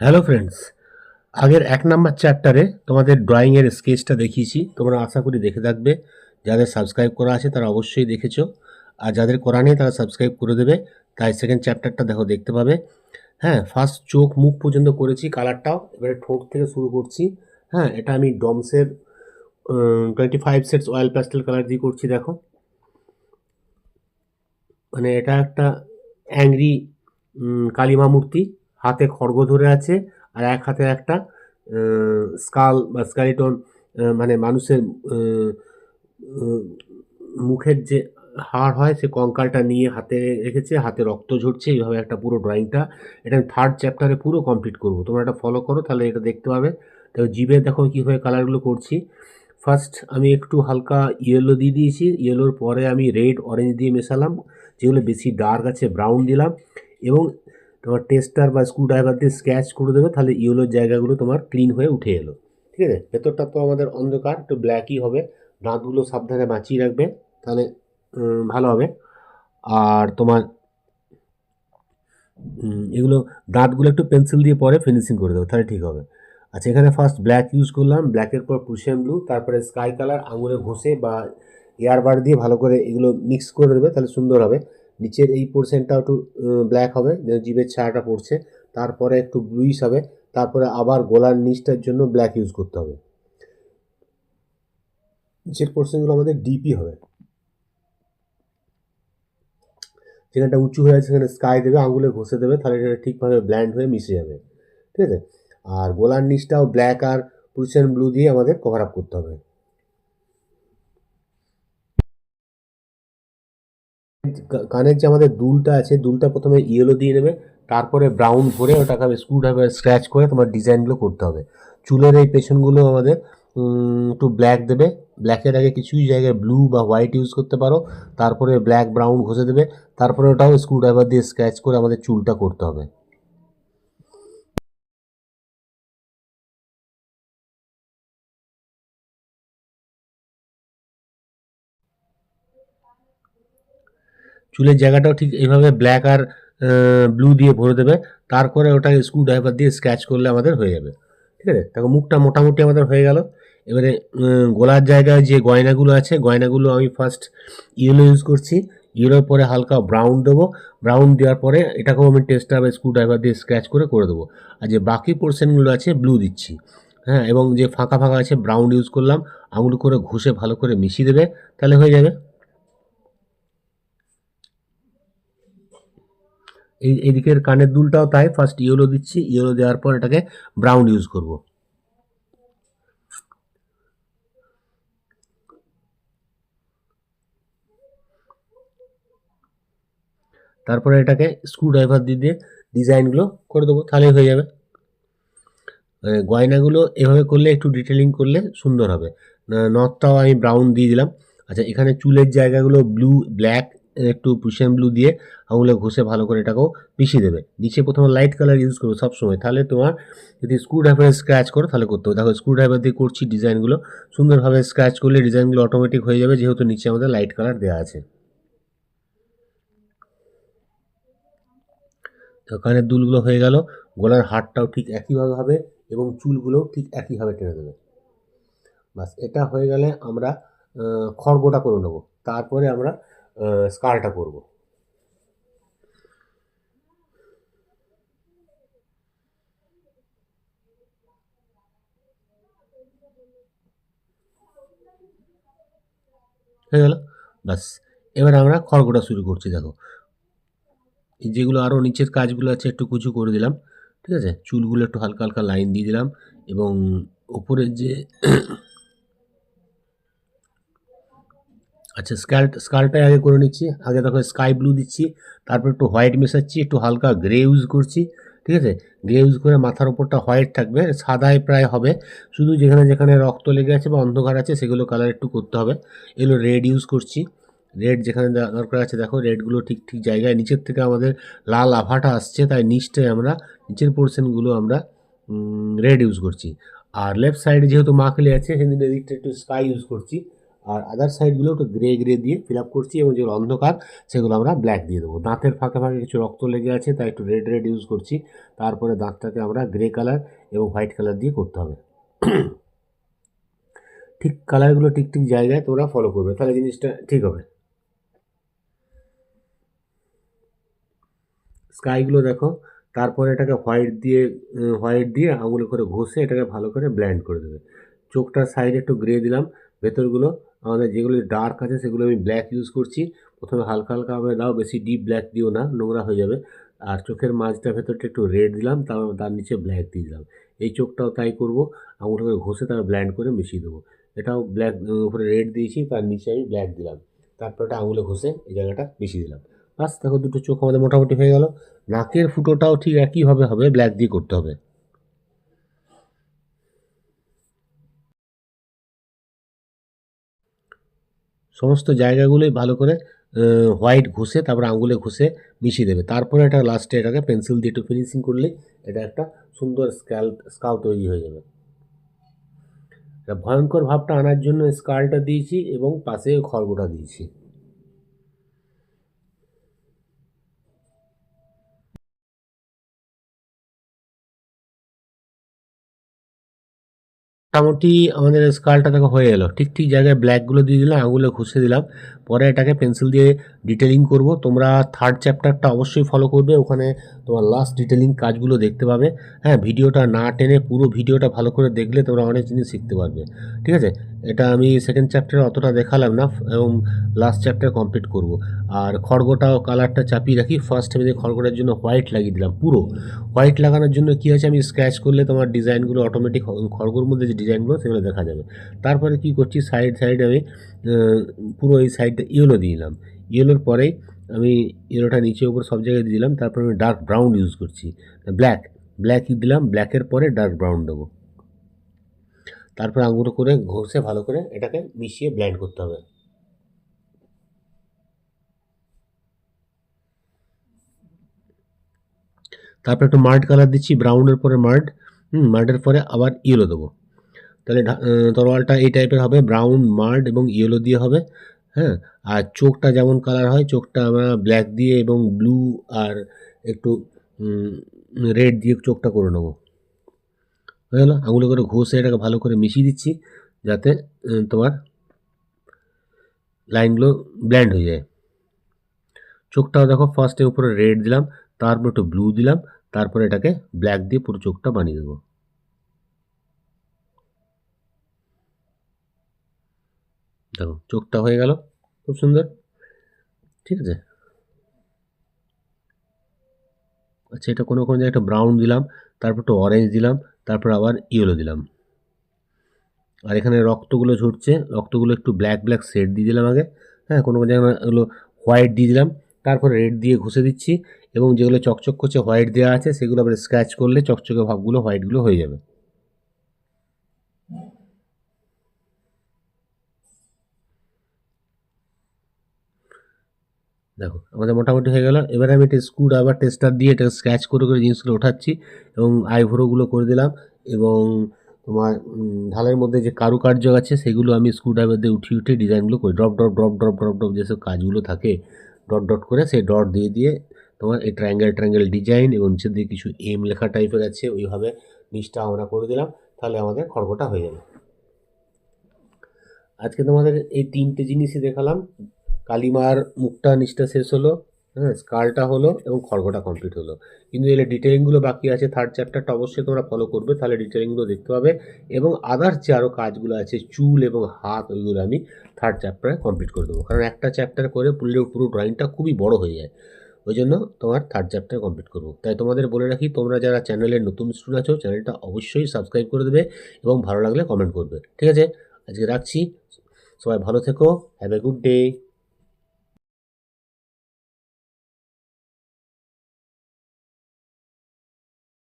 Hello friends, আগের ১ number চ্যাপ্টারে তোমাদের ড্রয়িংয়ের স্কেচটা দেখিয়েছি। তোমরা আশা করি দেখে থাকবে। যাদের সাবস্ক্রাইব করা আছে তারা অবশ্যই দেখেছো, আর যাদের করা নেই তারা সাবস্ক্রাইব করে দেবে। তাই সেকেন্ড চ্যাপ্টারটা দেখতে পাবে। হ্যাঁ, ফার্স্ট চোখ মুখ পর্যন্ত করেছি কালারটাও। এবারে ঠোঁট থেকে শুরু করছি। হ্যাঁ, এটা আমি ডমসের 25 সেটস অয়েল প্যাস্টেল কালার দিয়ে করছি। দেখো, মানে এটা একটা অ্যাংরি কালিমা মূর্তি, হাতে খড়গ ধরে আছে, আর এক হাতে একটা স্কাল বা স্কালিটন, মানে মানুষের মুখের যে হাড় হয় সে কঙ্কালটা নিয়ে হাতে রেখেছে, হাতে রক্ত ঝরছে। এইভাবে একটা পুরো ড্রয়িংটা, এটা আমি থার্ড চ্যাপ্টারে পুরো কমপ্লিট করব। তোমরা এটা ফলো করো, তাহলে এটা দেখতে পাবে। তো জিভে দেখো কীভাবে কালারগুলো করছি। ফার্স্ট আমি একটু হালকা ইয়েলো দিয়ে দিয়েছি, ইয়েলোর পরে আমি রেড অরেঞ্জ দিয়ে মেশালাম, যেগুলো বেশি ডার্ক আছে ব্রাউন দিলাম, এবং তোমার টেস্টার বা স্ক্রু ড্রাইভার দিয়ে স্ক্র্যাচ করে দেবে, তাহলে ইয়েলোর জায়গাগুলো তোমার ক্লিন হয়ে উঠে এলো। ঠিক আছে, ভেতরটা তো আমাদের অন্ধকার, একটু ব্ল্যাকই হবে। দাঁতগুলো সাবধানে বাঁচিয়ে রাখবে, তাহলে ভালো হবে। আর তোমার এগুলো দাঁতগুলো একটু পেন্সিল দিয়ে পরে ফিনিশিং করে দেবো, তাহলে ঠিক হবে। আচ্ছা, এখানে ফার্স্ট ব্ল্যাক ইউজ করলাম, ব্ল্যাকের পর প্রুশিয়ান ব্লু, তারপরে স্কাই কালার আঙুলে ঘষে বা এয়ারবার দিয়ে ভালো করে এগুলো মিক্স করে দেবে, তাহলে সুন্দর হবে। নিচের এই পোর্শনটাও একটু ব্ল্যাক হবে, জিভের ছায়াটা পড়ছে। তারপরে একটু ব্লুইশ হবে, তারপরে আবার গলার নিচটার জন্য ব্ল্যাক ইউজ করতে হবে। নিচের পোর্শনগুলো আমাদের ডিপই হবে। যেখানটা উঁচু হয়ে আছে সেখানে স্কাই দেবে, আঙুলে ঘষে দেবে, তাহলে সেটা ঠিকভাবে ব্ল্যান্ড হয়ে মিশে যাবে। ঠিক আছে, আর গোলার নিচটাও ব্ল্যাক আর প্রুশিয়ান ব্লু দিয়ে আমাদের কভার আপ করতে হবে। কানের যে আমাদের দুলটা আছে, দুলটা প্রথমে ইয়েলো দিয়ে নেবে, তারপরে ব্রাউন ভরে ওটাকে স্ক্রু ড্রাইভার স্ক্র্যাচ করে তোমার ডিজাইনগুলো করতে হবে। চুলের এই পেছনগুলো আমাদের একটু ব্ল্যাক দেবে, ব্ল্যাকের আগে কিছু জায়গায় ব্লু বা হোয়াইট ইউজ করতে পারো, তারপরে ব্ল্যাক ব্রাউন ঘষে দেবে, তারপরে ওটাও স্ক্রু ড্রাইভার দিয়ে স্ক্র্যাচ করে আমাদের চুলটা করতে হবে। চুলের জায়গাটাও ঠিক এইভাবে ব্ল্যাক আর ব্লু দিয়ে ভরে দেবে, তারপরে ওটা স্ক্রু ড্রাইভার দিয়ে স্ক্র্যাচ করলে আমাদের হয়ে যাবে। ঠিক আছে, দেখো মুখটা মোটামুটি আমাদের হয়ে গেল। এবারে গলার জায়গায় যে গয়নাগুলো আছে, গয়নাগুলো আমি ফার্স্ট ইয়েলো ইউজ করছি, ইয়েলোর পরে হালকা ব্রাউন দেবো, ব্রাউন দেওয়ার পরে এটাকেও আমি টেস্টার বা স্ক্রু ড্রাইভার দিয়ে স্ক্র্যাচ করে দেবো। আর যে বাকি পোর্শনগুলো আছে ব্লু দিচ্ছি। হ্যাঁ, এবং যে ফাঁকা ফাঁকা আছে ব্রাউন ইউজ করলাম, আঙুল করে ঘষে ভালো করে মিশিয়ে দেবে, তাহলে হয়ে যাবে। এদিকের কানের দুলটাও তাই, ফার্স্ট ইয়েলো দিচ্ছি, ইয়েলো দেওয়ার পর এটাকে ব্রাউন ইউজ করব। তারপরে এটাকে স্ক্রু ড্রাইভার দিয়ে ডিজাইনগুলো করে দেবো, তাহলেই হয়ে যাবে। গয়নাগুলো এভাবে করলে, একটু ডিটেলিং করলে সুন্দর হবে। নথটাও আমি ব্রাউন দিয়ে দিলাম। আচ্ছা, এখানে চুলের জায়গাগুলো ব্লু, ব্ল্যাক, একটু প্রুশিয়ান ব্লু দিয়ে আঙুলে ঘষে ভালো করে এটাকেও মিশিয়ে দেবে। নিচে প্রথমে লাইট কালার ইউজ করবো সবসময়, তাহলে তোমার যদি স্ক্রু ড্রাইভারে স্ক্র্যাচ করো তাহলে করতে হবে। দেখো স্ক্রু ড্রাইভার দিয়ে করছি, ডিজাইনগুলো সুন্দরভাবে স্ক্র্যাচ করলে ডিজাইনগুলো অটোমেটিক হয়ে যাবে, যেহেতু নিচে আমাদের লাইট কালার দেওয়া আছে। তো কানের দুলগুলো হয়ে গেল, গলার হারটাও ঠিক একইভাবে হবে, এবং চুলগুলোও ঠিক একইভাবে টেনে দেবে। বাস, এটা হয়ে গেলে আমরা খড়গোটা করে নেবো, তারপরে আমরা স্কারটা করব। হয়ে গেল, বাস। এবার আমরা খড়গোটা শুরু করছি। দেখো, এই যেগুলো আরও নিচের কাজগুলো আছে একটু কুচু করে দিলাম। ঠিক আছে, চুলগুলো একটু হালকা হালকা লাইন দিয়ে দিলাম, এবং ওপরের যে আচ্ছা, স্কালটাই আগে করে নিচ্ছি। আগে দেখো স্কাই ব্লু দিচ্ছি, তারপর একটু হোয়াইট মেশাচ্ছি, একটু হালকা গ্রে ইউজ করছি। ঠিক আছে, গ্রে ইউজ করে মাথার ওপরটা হোয়াইট থাকবে, সাদায় প্রায় হবে। শুধু যেখানে যেখানে রক্ত লেগে আছে বা অন্ধকার আছে সেগুলো কালার একটু করতে হবে। এগুলো রেড ইউজ করছি, রেড যেখানে দরকার আছে। দেখো রেডগুলো ঠিক ঠিক জায়গায়, নিচের থেকে আমাদের লাল আভাটা আসছে, তাই নিচটায় আমরা নিচের পোর্শনগুলো আমরা রেড ইউজ করছি। আর লেফট সাইডে যেহেতু মাখলে আছে সেদিন এদিকটা একটু স্কাই ইউজ করছি। আর আদার সাইডগুলো একটু গ্রে গ্রে দিয়ে ফিল আপ করছি, এবং যেগুলো অন্ধকার সেগুলো আমরা ব্ল্যাক দিয়ে দেবো। দাঁতের ফাঁকে ফাঁকে কিছু রক্ত লেগে আছে, তাই একটু রেড রেড ইউজ করছি। তারপরে দাঁতটাকে আমরা গ্রে কালার এবং হোয়াইট কালার দিয়ে করতে হবে। ঠিক কালারগুলো ঠিক ঠিক জায়গায় তোমরা ফলো করবে, তাহলে জিনিসটা ঠিক হবে। স্কাইগুলো দেখো, তারপরে এটাকে হোয়াইট দিয়ে আঙুলে করে ঘষে এটাকে ভালো করে ব্ল্যান্ড করে দেবে। চোখটার সাইডে একটু গ্রে দিলাম, ভেতরগুলো আমাদের যেগুলো ডার্ক আছে সেগুলো আমি ব্ল্যাক ইউজ করছি। প্রথমে হালকা হালকাভাবে দাও, বেশি ডিপ ব্ল্যাক দিও না, নোংরা হয়ে যাবে। আর চোখের মাঝটা ভেতরটা একটু রেড দিলাম, তার নিচে ব্ল্যাক দিয়ে দিলাম। এই চোখটাও তাই করবো, আঙুলে করে ঘষে তারপর ব্ল্যান্ড করে মিশিয়ে দেবো। এটাও ব্ল্যাক, উপরে রেড দিয়েছি, তার নিচে আমি ব্ল্যাক দিলাম। তারপর এটা আঙুলে ঘষে এই জায়গাটা মিশিয়ে দিলাম। বাস, দেখো দুটো চোখ আমাদের মোটামুটি হয়ে গেল। নাকের ফুটোটাও ঠিক একইভাবে হবে, ব্ল্যাক দিয়ে করতে হবে। সমস্ত জায়গাগুলোই ভালো করে হোয়াইট ঘষে তারপর আঙুলে ঘষে মিশিয়ে দেবে। তারপরে এটা লাস্টে এটাকে পেন্সিল দিয়ে একটু ফিনিশিং করলে এটা একটা সুন্দর স্কাল তৈরি হয়ে যাবে। এটা ভয়ঙ্কর ভাবটা আনার জন্য স্কালটা দিয়েছি এবং পাশে খড়গোটা দিয়েছি। মোটামুটি আমাদের স্কালটা দেখো হয়ে এলো। ঠিক ঠিক জায়গায় ব্ল্যাকগুলো দিয়ে দিলাম, আঙুলে ঘষে দিলাম। পরে এটাকে পেন্সিল দিয়ে ডিটেলিং করব। তোমরা থার্ড চ্যাপ্টারটা অবশ্যই ফলো করবে, ওখানে তোমার লাস্ট ডিটেলিং কাজগুলো দেখতে পাবে। হ্যাঁ, ভিডিওটা না টেনে পুরো ভিডিওটা ভালো করে দেখলে তোমরা অনেক জিনিস শিখতে পারবে। ঠিক আছে, এটা আমি সেকেন্ড চ্যাপ্টারে অতটা দেখালাম না, এবং লাস্ট চ্যাপ্টার কমপ্লিট করব। আর খড়গোটাও কালারটা চাপিয়ে রাখি। ফার্স্ট আমি খড়গোটার জন্য হোয়াইট লাগিয়ে দিলাম। পুরো হোয়াইট লাগানোর জন্য কী আছে, আমি স্ক্র্যাচ করলে তোমার ডিজাইনগুলো অটোমেটিক খড়গোর মধ্যে যে ডিজাইনগুলো সেগুলো দেখা যাবে। তারপরে কি করছি, সাইডে আমি পুরো এই সাইডটা ইয়েলো দিয়ে দিলাম। ইয়েলোর পরেই আমি ইয়েলোটা নিচে উপর সব জায়গায় দিয়ে দিলাম। তারপরে আমি ডার্ক ব্রাউন ইউজ করছি, ব্ল্যাক দিলাম, ব্ল্যাকের পরে ডার্ক ব্রাউন দেবো। তারপর আঙুল করে ঘষে ভালো করে এটাকে মিশিয়ে ব্লেন্ড করতে হবে। তারপর একটু মার্ড কালার দিচ্ছি, ব্রাউনের পরে মার্ডের পরে আবার ইয়েলো দেবো। তাহলে তরোয়ালটা এই টাইপের হবে, ব্রাউন, মার্ড এবং ইয়েলো দিয়ে হবে। হ্যাঁ, আর চোখটা যেমন কালার হয়, চোখটা আমরা ব্ল্যাক দিয়ে এবং ব্লু আর একটু রেড দিয়ে চোখটা করে নেবো। হয়ে গেলো। আঙুলে করে ঘষে এটাকে ভালো করে মিশিয়ে দিচ্ছি, যাতে তোমার লাইনগুলো ব্ল্যান্ড হয়ে যায়। চোখটাও দেখো, ফার্স্টে উপরে রেড দিলাম, তারপর একটু ব্লু দিলাম, তারপর এটাকে ব্ল্যাক দিয়ে পুরো চোখটা বানিয়ে দেবো। দেখো চোখটা হয়ে গেল খুব সুন্দর। ঠিক আছে, আচ্ছা, এটা কোনো জায়গায় একটা ব্রাউন দিলাম, তারপর একটু অরেঞ্জ দিলাম, তারপর আবার ইয়েলো দিলাম। আর এখানে রক্তগুলো ঝরছে, রক্তগুলো একটু ব্ল্যাক শেড দিয়ে দিলাম আগে। হ্যাঁ, কোনো জায়গায় হলো হোয়াইট দিয়ে দিলাম, তারপর রেড দিয়ে ঘষে দিচ্ছি, এবং যেগুলো চকচক করছে হোয়াইট দেওয়া আছে সেগুলো আবার স্ক্র্যাচ করলে চকচকে ভাবগুলো হোয়াইটগুলো হয়ে যাবে। দেখো আমাদের মোটামুটি হয়ে গেল। এবারে আমি একটা স্ক্রু ড্রাইভার টেস্টার দিয়ে এটা স্ক্র্যাচ করে করে জিনিসগুলো ওঠাচ্ছি, এবং আইভ্রোগুলো করে দিলাম, এবং তোমার ঢালের মধ্যে যে কারুকার্য আছে সেগুলো আমি স্ক্রু ড্রাইভার দিয়ে উঠিয়ে ডিজাইনগুলো করি। ড্রপ যেসব কাজগুলো থাকে, ডট করে সেই ডট দিয়ে দিয়ে তোমার এই ট্রায়াঙ্গেল ডিজাইন, এবং নিচের দিয়ে কিছু এম লেখা টাইপের আছে, ওইভাবে নিচটা আমরা করে দিলাম। তাহলে আমাদের খড়গোটা হয়ে যাবে। আজকে তোমাদের এই তিনটে জিনিসই দেখালাম। কালিমার মুখটা নিচটা শেষ হলো, হ্যাঁ, স্কালটা হলো, এবং খড়গোটা কমপ্লিট হলো। কিন্তু এর ডিটেলিংগুলো বাকি আছে। থার্ড চ্যাপ্টারটা অবশ্যই তোমরা ফলো করবে, তাহলে ডিটেলিংগুলো দেখতে পাবে। এবং আদার্স যে আরও কাজগুলো আছে, চুল এবং হাত, ওইগুলো আমি থার্ড চ্যাপ্টারে কমপ্লিট করে দেবো। কারণ একটা চ্যাপ্টার করে পুরো ড্রয়িংটা খুবই বড় হয়ে যায়, ওই জন্য তোমার থার্ড চ্যাপ্টার কমপ্লিট করবো। তাই তোমাদের বলে রাখি, তোমরা যারা চ্যানেলের নতুন স্টুডেন্ট আছো, চ্যানেলটা অবশ্যই সাবস্ক্রাইব করে দেবে এবং ভালো লাগলে কমেন্ট করবে। ঠিক আছে, আজকে রাখছি। সবাই ভালো থেকো। Have a good day.